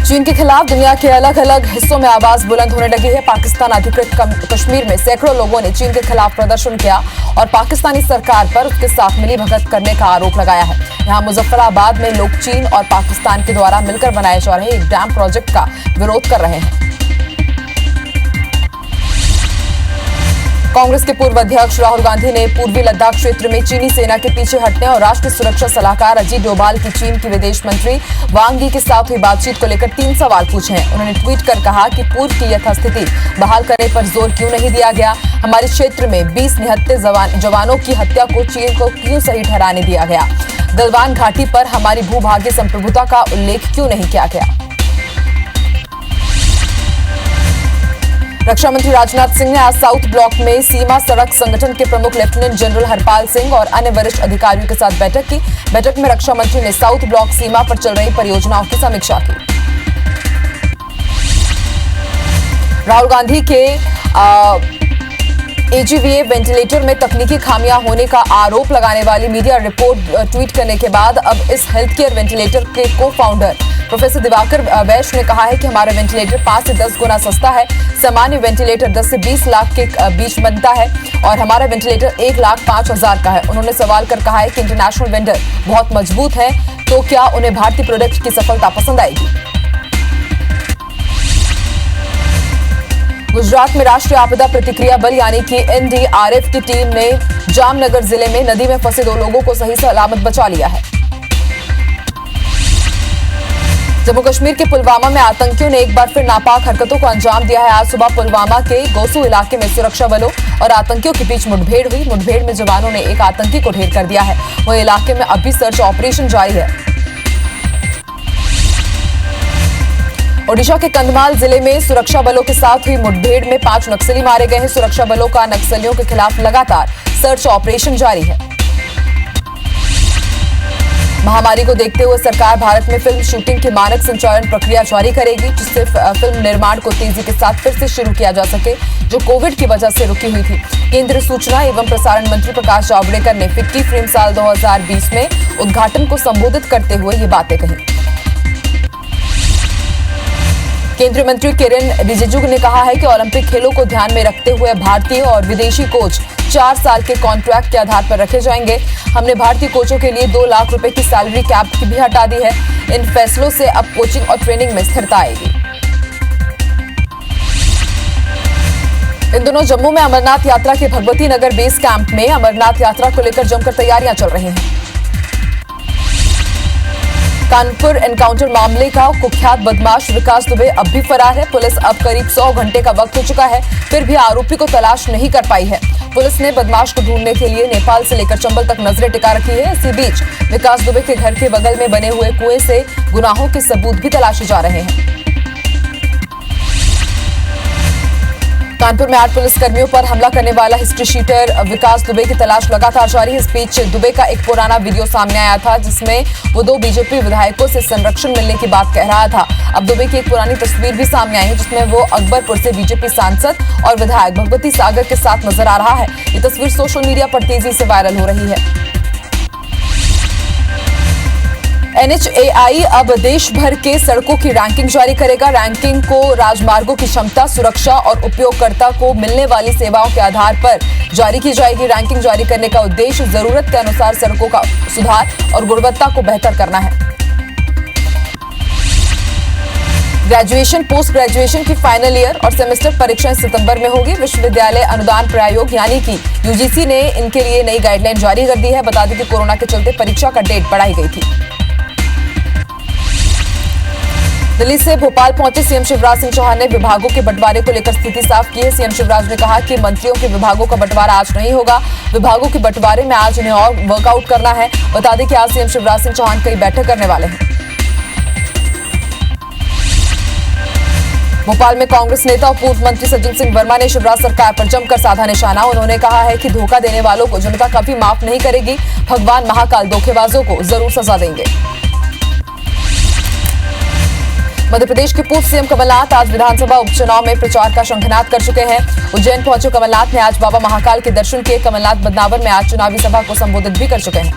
चीन के खिलाफ दुनिया के अलग अलग हिस्सों में आवाज बुलंद होने लगी है। पाकिस्तान अधिकृत कश्मीर में सैकड़ों लोगों ने चीन के खिलाफ प्रदर्शन किया और पाकिस्तानी सरकार पर उसके साथ मिलीभगत करने का आरोप लगाया है। यहां मुजफ्फराबाद में लोग चीन और पाकिस्तान के द्वारा मिलकर बनाए जा रहे एक डैम प्रोजेक्ट का विरोध कर रहे हैं। कांग्रेस के पूर्व अध्यक्ष राहुल गांधी ने पूर्वी लद्दाख क्षेत्र में चीनी सेना के पीछे हटने और राष्ट्रीय सुरक्षा सलाहकार अजीत डोभाल की चीन की विदेश मंत्री वांग यी के साथ हुई बातचीत को लेकर 3 सवाल पूछे हैं। उन्होंने ट्वीट कर कहा कि पूर्व की यथास्थिति बहाल करने पर जोर क्यों नहीं दिया गया, हमारे क्षेत्र में 20 निहत्थे जवानों की हत्या को चीन को क्यों सही ठहराने दिया गया, गलवान घाटी पर हमारी भूभागीय संप्रभुता का उल्लेख क्यों नहीं किया गया। रक्षा मंत्री राजनाथ सिंह ने आज साउथ ब्लॉक में सीमा सड़क संगठन के प्रमुख लेफ्टिनेंट जनरल हरपाल सिंह और अन्य वरिष्ठ अधिकारियों के साथ बैठक की। बैठक में रक्षा मंत्री ने साउथ ब्लॉक सीमा पर चल रही परियोजनाओं की समीक्षा की। राहुल गांधी के एजीवीए वेंटिलेटर में तकनीकी खामियां होने का आरोप लगाने वाली मीडिया रिपोर्ट ट्वीट करने के बाद अब इस हेल्थ केयर वेंटिलेटर के को फाउंडर प्रोफेसर दिवाकर वैश्य ने कहा है कि हमारा वेंटिलेटर 5 से 10 गुना सस्ता है। सामान्य वेंटिलेटर 10 से 20 लाख के बीच बनता है और हमारा वेंटिलेटर 1,05,000 का है। उन्होंने सवाल कर कहा है कि इंटरनेशनल वेंडर बहुत मजबूत है, तो क्या उन्हें भारतीय प्रोडक्ट की सफलता पसंद आएगी। गुजरात में राष्ट्रीय आपदा प्रतिक्रिया बल यानी कि एनडीआरएफ की टीम ने जामनगर जिले में नदी में फंसे 2 लोगों को सही सलामत बचा लिया है। जम्मू कश्मीर के पुलवामा में आतंकियों ने एक बार फिर नापाक हरकतों को अंजाम दिया है। आज सुबह पुलवामा के गोसू इलाके में सुरक्षा बलों और आतंकियों के बीच मुठभेड़ हुई। मुठभेड़ में जवानों ने एक आतंकी को ढेर कर दिया है। वहीं इलाके में अब भी सर्च ऑपरेशन जारी है। ओडिशा के कंधमाल जिले में सुरक्षा बलों के साथ हुई मुठभेड़ में 5 नक्सली मारे गए हैं। सुरक्षा बलों का नक्सलियों के खिलाफ लगातार सर्च ऑपरेशन जारी है। महामारी को देखते हुए सरकार भारत में फिल्म शूटिंग की मानक संचालन प्रक्रिया जारी करेगी, जिससे फिल्म निर्माण को तेजी के साथ फिर से शुरू किया जा सके, जो कोविड की वजह से रुकी हुई थी। केंद्रीय सूचना एवं प्रसारण मंत्री प्रकाश जावड़ेकर ने 50 फ्रेम साल 2020 में उद्घाटन को संबोधित करते हुए ये बातें कही। केंद्रीय मंत्री किरेन रिजिजू ने कहा है कि ओलंपिक खेलों को ध्यान में रखते हुए भारतीय और विदेशी कोच 4 साल के कॉन्ट्रैक्ट के आधार पर रखे जाएंगे। हमने भारतीय कोचों के लिए 2 लाख रुपए की सैलरी कैप भी हटा दी है। इन फैसलों से अब कोचिंग और ट्रेनिंग में स्थिरता आएगी। इन दिनों जम्मू में अमरनाथ यात्रा के भगवती नगर बेस कैंप में अमरनाथ यात्रा को लेकर जमकर तैयारियां चल रही हैं। कानपुर एनकाउंटर मामले का कुख्यात बदमाश विकास दुबे अब भी फरार है। पुलिस अब करीब 100 घंटे का वक्त हो चुका है, फिर भी आरोपी को तलाश नहीं कर पाई है। पुलिस ने बदमाश को ढूंढने के लिए नेपाल से लेकर चंबल तक नजरें टिका रखी है। इसी बीच विकास दुबे के घर के बगल में बने हुए कुएं से गुनाहों के सबूत भी तलाशे जा रहे हैं। कानपुर में 8 पुलिसकर्मियों पर हमला करने वाला हिस्ट्री शीटर विकास दुबे की तलाश लगातार जारी है। इस बीच दुबे का एक पुराना वीडियो सामने आया था, जिसमें वो 2 बीजेपी विधायकों से संरक्षण मिलने की बात कह रहा था। अब दुबे की एक पुरानी तस्वीर भी सामने आई है, जिसमें वो अकबरपुर से बीजेपी सांसद और विधायक भगवती सागर के साथ नजर आ रहा है। ये तस्वीर सोशल मीडिया पर तेजी से वायरल हो रही है। NHAI अब देश भर के सड़कों की रैंकिंग जारी करेगा। रैंकिंग को राजमार्गों की क्षमता, सुरक्षा और उपयोगकर्ता को मिलने वाली सेवाओं के आधार पर जारी की जाएगी। रैंकिंग जारी करने का उद्देश्य जरूरत के अनुसार सड़कों का सुधार और गुणवत्ता को बेहतर करना है। ग्रेजुएशन, पोस्ट ग्रेजुएशन की फाइनल ईयर और सेमेस्टर परीक्षाएं सितंबर में होगी। विश्वविद्यालय अनुदान प्रायोग यानी कि UGC ने इनके लिए नई गाइडलाइन जारी कर दी है। बता दें कि कोरोना के चलते परीक्षा का डेट बढ़ाई गई थी। दिल्ली से भोपाल पहुंचे सीएम शिवराज सिंह चौहान ने विभागों के बंटवारे को लेकर स्थिति साफ की है। सीएम शिवराज ने कहा कि मंत्रियों के विभागों का बंटवारा आज नहीं होगा। विभागों के बंटवारे में आज उन्हें और वर्कआउट करना है। बता दें कि आज सीएम शिवराज सिंह चौहान कई बैठक करने वाले हैं। भोपाल में कांग्रेस नेता और पूर्व मंत्री सज्जन सिंह वर्मा ने शिवराज सरकार पर जमकर साधा निशाना। उन्होंने कहा है कि धोखा देने वालों को जनता कभी माफ नहीं करेगी। भगवान महाकाल धोखेबाजों को जरूर सजा देंगे। मध्य प्रदेश के पूर्व सीएम कमलनाथ आज विधानसभा उपचुनाव में प्रचार का शंखनाद कर चुके हैं। उज्जैन पहुंचे कमलनाथ ने आज बाबा महाकाल के दर्शन किए। कमलनाथ बदनावर में आज चुनावी सभा को संबोधित भी कर चुके हैं।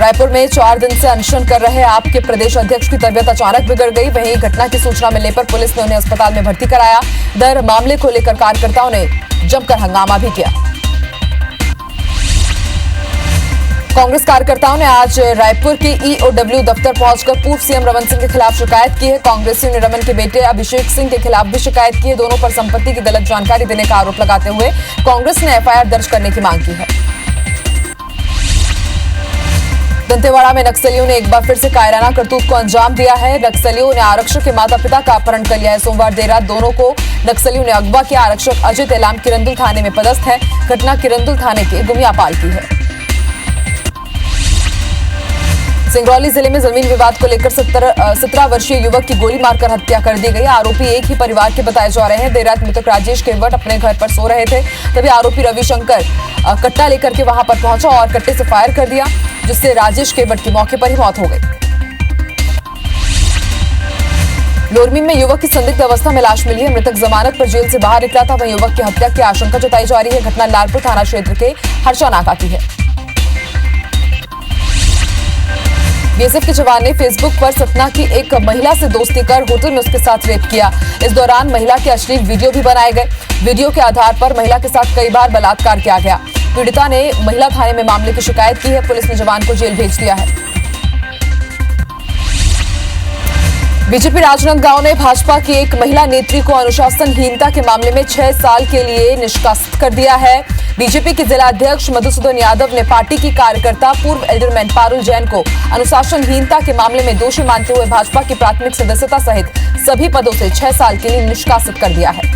रायपुर में 4 दिन से अनशन कर रहे आप के प्रदेश अध्यक्ष की तबीयत अचानक बिगड़ गई। वहीं घटना की सूचना मिलने पर पुलिस ने उन्हें अस्पताल में भर्ती कराया। दर मामले को लेकर कार्यकर्ताओं ने जमकर हंगामा भी किया। कांग्रेस कार्यकर्ताओं ने आज रायपुर के ईओडब्ल्यू दफ्तर पहुंचकर पूर्व सीएम रमन सिंह के खिलाफ शिकायत की है। कांग्रेसियों ने रमन के बेटे अभिषेक सिंह के खिलाफ भी शिकायत की है। दोनों पर संपत्ति की गलत जानकारी देने का आरोप लगाते हुए कांग्रेस ने एफआईआर दर्ज करने की मांग की है। दंतेवाड़ा में नक्सलियों ने एक बार फिर से कायराना करतूत को अंजाम दिया है। नक्सलियों ने आरक्षक के माता पिता का अपहरण कर लिया है। सोमवार देर रात दोनों को नक्सलियों ने अगवा किया। आरक्षक अजित एलाम किरंदुल थाने में पदस्थ है। घटना किरंदुल थाने के गुमियापाल की है। सिंगरौली जिले में जमीन विवाद को लेकर 17 वर्षीय युवक की गोली मारकर हत्या कर दी गई। आरोपी एक ही परिवार के बताए जा रहे हैं। देर रात मृतक राजेश केवट अपने घर पर सो रहे थे, तभी आरोपी रविशंकर कट्टा लेकर के वहां पर पहुंचा और कट्टे से फायर कर दिया, जिससे राजेश केवट की मौके पर ही मौत हो गई। लोरमी में युवक की संदिग्ध अवस्था में लाश मिली है। मृतक जमानत पर जेल से बाहर निकला था। वहीं युवक की हत्या की आशंका जताई जा रही है। घटना लालपुर थाना क्षेत्र के हर्षा नाका की है। बीएसएफ के जवान ने फेसबुक पर सतना की एक महिला से दोस्ती कर होटल में उसके साथ रेप किया। इस दौरान महिला के अश्लील वीडियो भी बनाए गए। वीडियो के आधार पर महिला के साथ कई बार बलात्कार किया गया। पीड़िता ने महिला थाने में मामले की शिकायत की है। पुलिस ने जवान को जेल भेज दिया है। बीजेपी राजनांदगांव ने भाजपा की एक महिला नेत्री को अनुशासनहीनता के मामले में 6 साल के लिए निष्कासित कर दिया है। बीजेपी के जिला अध्यक्ष मधुसूदन यादव ने पार्टी की कार्यकर्ता पूर्व एल्डरमैन पारुल जैन को अनुशासनहीनता के मामले में दोषी मानते हुए भाजपा की प्राथमिक सदस्यता सहित सभी पदों से 6 साल के लिए निष्कासित कर दिया है।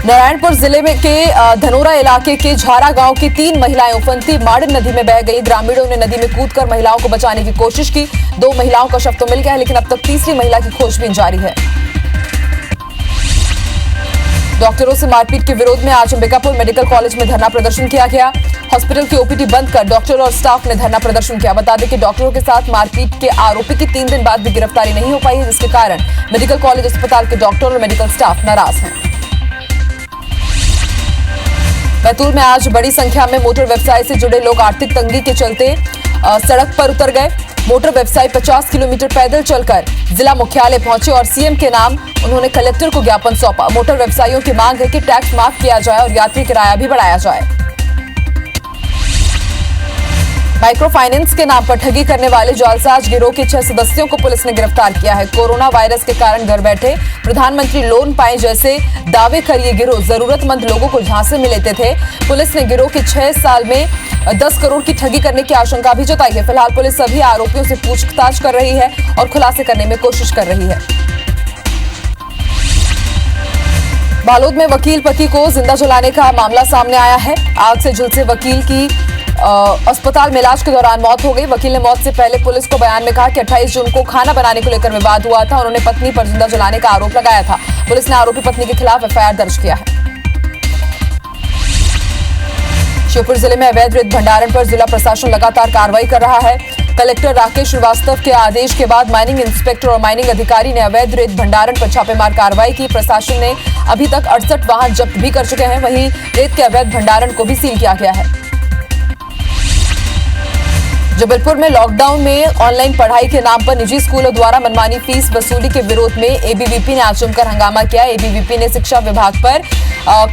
नारायणपुर जिले में के धनोरा इलाके के झारा गांव की 3 महिलाएं उफनती माड़िन नदी में बह गई। ग्रामीणों ने नदी में कूदकर महिलाओं को बचाने की कोशिश की। 2 महिलाओं का शव तो मिल गया है, लेकिन अब तक तीसरी महिला की खोजबीन जारी है। डॉक्टरों से मारपीट के विरोध में आज अंबिकापुर मेडिकल कॉलेज में धरना प्रदर्शन किया गया। हॉस्पिटल की ओपीडी बंद कर डॉक्टर और स्टाफ ने धरना प्रदर्शन किया। बता दें कि डॉक्टरों के साथ मारपीट के आरोपी की 3 दिन बाद भी गिरफ्तारी नहीं हो पाई है, जिसके कारण मेडिकल कॉलेज अस्पताल के डॉक्टर और मेडिकल स्टाफ नाराज हैं। बैतूल में आज बड़ी संख्या में मोटर व्यवसाय से जुड़े लोग आर्थिक तंगी के चलते सड़क पर उतर गए। मोटर व्यवसायी 50 किलोमीटर पैदल चलकर जिला मुख्यालय पहुंचे और सीएम के नाम उन्होंने कलेक्टर को ज्ञापन सौंपा। मोटर व्यवसायियों की मांग है कि टैक्स माफ किया जाए और यात्री किराया भी बढ़ाया जाए। माइक्रो फाइनेंस के नाम पर ठगी करने वाले जालसाज गिरोह के 6 सदस्यों को पुलिस ने गिरफ्तार किया है। कोरोना वायरस के कारण घर बैठे प्रधानमंत्री लोन पाए जैसे दावे कर ये गिरोह जरूरतमंद लोगों को झांसे में लेते थे। पुलिस ने गिरोह के 6 साल में 10 करोड़ की ठगी करने की आशंका भी जताई है। फिलहाल पुलिस सभी आरोपियों से पूछताछ कर रही है और खुलासे करने में कोशिश कर रही है। बालोद में वकील पति को जिंदा जलाने का मामला सामने आया है। आग से झुलसे वकील की अस्पताल में इलाज के दौरान मौत हो गई। वकील ने मौत से पहले पुलिस को बयान में कहा कि 28 जून को खाना बनाने को लेकर विवाद हुआ था। उन्होंने पत्नी पर जिंदा जलाने का आरोप लगाया था। पुलिस ने आरोपी पत्नी के खिलाफ एफआईआर दर्ज किया है। श्योपुर जिले में अवैध रेत भंडारण पर जिला प्रशासन लगातार कार्रवाई कर रहा है। कलेक्टर राकेश श्रीवास्तव के आदेश के बाद माइनिंग इंस्पेक्टर और माइनिंग अधिकारी ने अवैध रेत भंडारण पर छापेमार कार्रवाई की। प्रशासन ने अभी तक 68 वाहन जब्त भी कर चुके हैं। वहीं रेत के अवैध भंडारण को भी सील किया गया है। जबलपुर में लॉकडाउन में ऑनलाइन पढ़ाई के नाम पर निजी स्कूलों द्वारा मनमानी फीस वसूली के विरोध में एबीवीपी ने आज जमकर हंगामा किया। एबीवीपी ने शिक्षा विभाग पर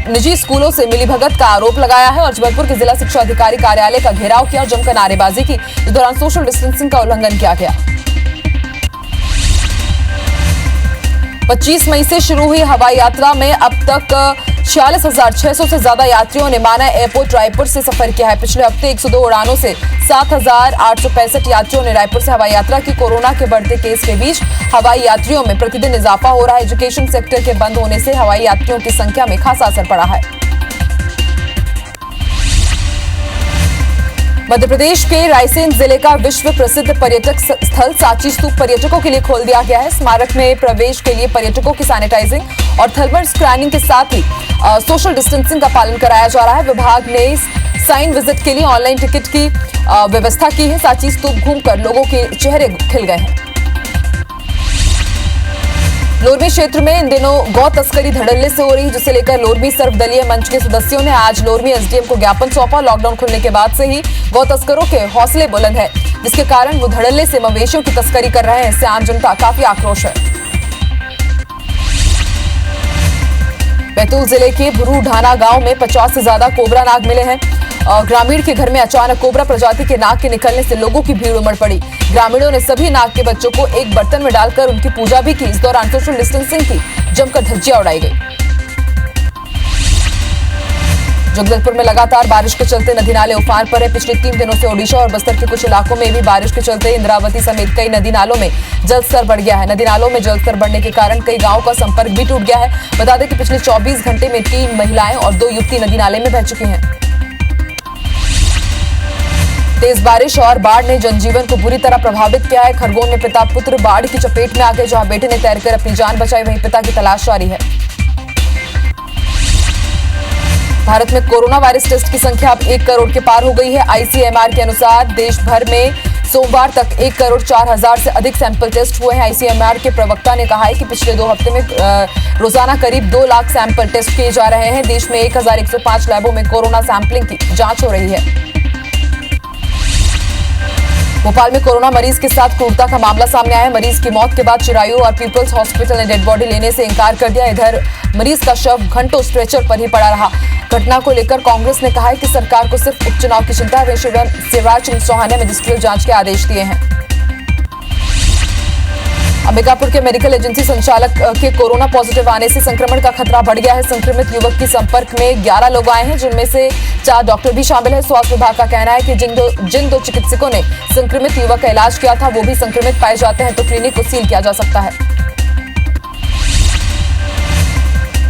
निजी स्कूलों से मिलीभगत का आरोप लगाया है और जबलपुर के जिला शिक्षा अधिकारी कार्यालय का घेराव किया और जमकर नारेबाजी की। इस दौरान सोशल डिस्टेंसिंग का उल्लंघन किया गया। 25 मई से शुरू हुई हवाई यात्रा में अब तक 46,600 से ज्यादा यात्रियों ने माना एयरपोर्ट रायपुर से सफर किया है। पिछले हफ्ते 102 उड़ानों से 7,865 यात्रियों ने रायपुर से हवाई यात्रा की। कोरोना के बढ़ते केस के बीच हवाई यात्रियों में प्रतिदिन इजाफा हो रहा है। एजुकेशन सेक्टर के बंद होने से हवाई यात्रियों की संख्या में खासा असर पड़ा है। मध्य प्रदेश के रायसेन जिले का विश्व प्रसिद्ध पर्यटक स्थल सांची स्तूप पर्यटकों के लिए खोल दिया गया है। स्मारक में प्रवेश के लिए पर्यटकों की सैनिटाइजिंग और थर्मल स्कैनिंग के साथ ही सोशल डिस्टेंसिंग का पालन कराया जा रहा है। विभाग ने साइन विजिट के लिए ऑनलाइन टिकट की व्यवस्था की है। सांची स्तूप घूमकर लोगों के चेहरे खिल गए हैं। लोरमी क्षेत्र में इन दिनों गौ तस्करी धड़ल्ले से हो रही, जिसे लेकर लोरमी सर्वदलीय मंच के सदस्यों ने आज लोरमी एसडीएम को ज्ञापन सौंपा। लॉकडाउन खुलने के बाद से ही गौ तस्करों के हौसले बुलंद है, जिसके कारण वो धड़ल्ले से मवेशियों की तस्करी कर रहे हैं। इससे आम जनता काफी आक्रोश है। बैतूल जिले के भुरू ढाना गांव में 50 से ज्यादा कोबरा नाग मिले हैं। ग्रामीण के घर में अचानक कोबरा प्रजाति के नाग के निकलने से लोगों की भीड़ उमड़ पड़ी। ग्रामीणों ने सभी नाग के बच्चों को एक बर्तन में डालकर उनकी पूजा भी की। इस दौरान सोशल डिस्टेंसिंग की जमकर धज्जियां उड़ाई गई। जगदलपुर में लगातार बारिश के चलते नदी नाले उफान पर है। पिछले 3 दिनों से ओडिशा और बस्तर के कुछ इलाकों में भी बारिश के चलते इंद्रावती समेत कई नदी नालों में जलस्तर बढ़ गया है। नदी नालों में जलस्तर बढ़ने के कारण कई गांवों का संपर्क भी टूट गया है। बता दें कि पिछले 24 घंटे में 3 महिलाएं और 2 युवती नदी नाले में बह चुकी हैं। तेज बारिश और बाढ़ ने जनजीवन को बुरी तरह प्रभावित किया है। खरगोन में पिता पुत्र बाढ़ की चपेट में आ गए। जहां बेटे ने तैरकर अपनी जान बचाई, वहीं पिता की तलाश जारी है। भारत में कोरोना वायरस टेस्ट की संख्या अब 1 करोड़ के पार हो गई है। आईसीएमआर के अनुसार देश भर में सोमवार तक 1 करोड़ 4 हजार से अधिक सैंपल टेस्ट हुए हैं। आईसीएमआर के प्रवक्ता ने कहा है कि पिछले 2 हफ्ते में रोजाना करीब 2 लाख सैंपल टेस्ट किए जा रहे हैं। देश में 1105 लैबों में कोरोना सैंपलिंग की जांच हो रही है। भोपाल में कोरोना मरीज के साथ क्रूरता का मामला सामने आया है। मरीज की मौत के बाद चिरायू और पीपल्स हॉस्पिटल ने डेड बॉडी लेने से इंकार कर दिया। इधर मरीज का शव घंटों स्ट्रेचर पर ही पड़ा रहा। घटना को लेकर कांग्रेस ने कहा है कि सरकार को सिर्फ उपचुनाव की चिंता है। शिवराज सिंह चौहान ने मजिस्ट्रियल जांच के आदेश दिए हैं। अंबिकापुर के मेडिकल एजेंसी संचालक के कोरोना पॉजिटिव आने से संक्रमण का खतरा बढ़ गया है। संक्रमित युवक के संपर्क में 11 लोग आए हैं, जिनमें से 4 डॉक्टर भी शामिल हैं। स्वास्थ्य विभाग का कहना है कि जिन 2 चिकित्सकों ने संक्रमित युवक का इलाज किया था वो भी संक्रमित पाए जाते हैं तो क्लिनिक को सील किया जा सकता है।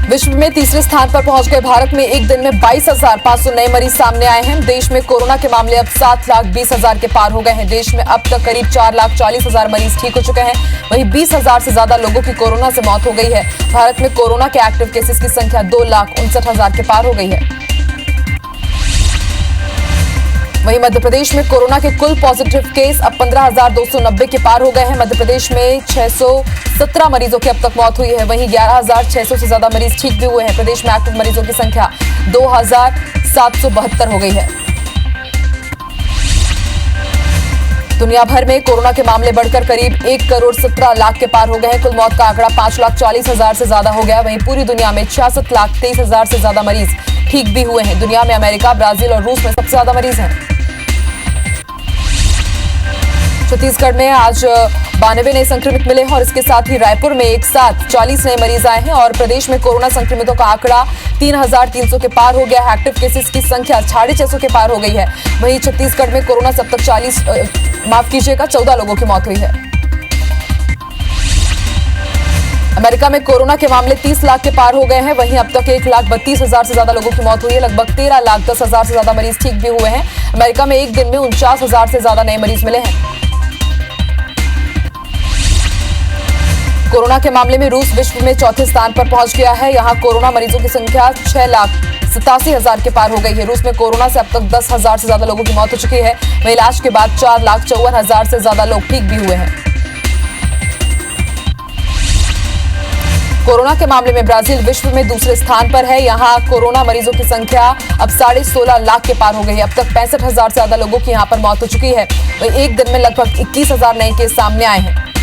विश्व में तीसरे स्थान पर पहुंच गए भारत में एक दिन में 22,500 नए मरीज सामने आए हैं। देश में कोरोना के मामले अब 7,20,000 के पार हो गए हैं। देश में अब तक करीब 4,40,000 मरीज ठीक हो चुके हैं। वहीं 20,000 से ज्यादा लोगों की कोरोना से मौत हो गई है। भारत में कोरोना के एक्टिव केसेस की संख्या 2,59,000 के पार हो गई है। वहीं मध्य प्रदेश में कोरोना के कुल पॉजिटिव केस अब 15,290 के पार हो गए हैं। मध्य प्रदेश में 617 मरीजों की अब तक मौत हुई है। वहीं 11,600 से ज्यादा मरीज ठीक भी हुए हैं। प्रदेश में एक्टिव मरीजों की संख्या 2,772 हो गई है। दुनिया भर में कोरोना के मामले बढ़कर करीब 1 करोड़ 17 लाख के पार हो गए हैं। कुल मौत का आंकड़ा 5,40,000 से ज्यादा हो गया। वहीं पूरी दुनिया में 66,23,000 से ज्यादा मरीज ठीक भी हुए हैं। दुनिया में अमेरिका, ब्राजील और रूस में सबसे ज्यादा मरीज हैं। छत्तीसगढ़ में आज 92 नए संक्रमित मिले हैं और इसके साथ ही रायपुर में एक साथ 40 नए मरीज आए हैं और प्रदेश में कोरोना संक्रमितों का आंकड़ा 3,300 के पार हो गया है। एक्टिव केसेस की संख्या 650 के पार हो गई है। वहीं छत्तीसगढ़ में कोरोना से अब तक 14 लोगों की मौत हुई है। अमेरिका में कोरोना के मामले 30 लाख के पार हो गए हैं। वहीं अब तक 1,32,000 से ज्यादा लोगों की मौत हुई है। लगभग 13,10,000 से ज्यादा मरीज ठीक भी हुए हैं। अमेरिका में एक दिन में 49,000 से ज्यादा नए मरीज मिले हैं। कोरोना के मामले में रूस विश्व में चौथे स्थान पर पहुंच गया है। यहां कोरोना मरीजों की संख्या 6,87,000 के पार हो गई है। रूस में कोरोना से अब तक 10,000 से ज्यादा लोगों की मौत हो चुकी है। वहीं इलाज के बाद 4,54,000 से ज्यादा लोग ठीक भी हुए हैं। कोरोना के मामले में ब्राजील विश्व में दूसरे स्थान पर है। यहां कोरोना मरीजों की संख्या अब 16.5 लाख के पार हो गई है। अब तक 65,000 से ज्यादा लोगों की यहां पर मौत हो चुकी है। वहीं एक दिन में लगभग 21,000 नए केस सामने आए हैं।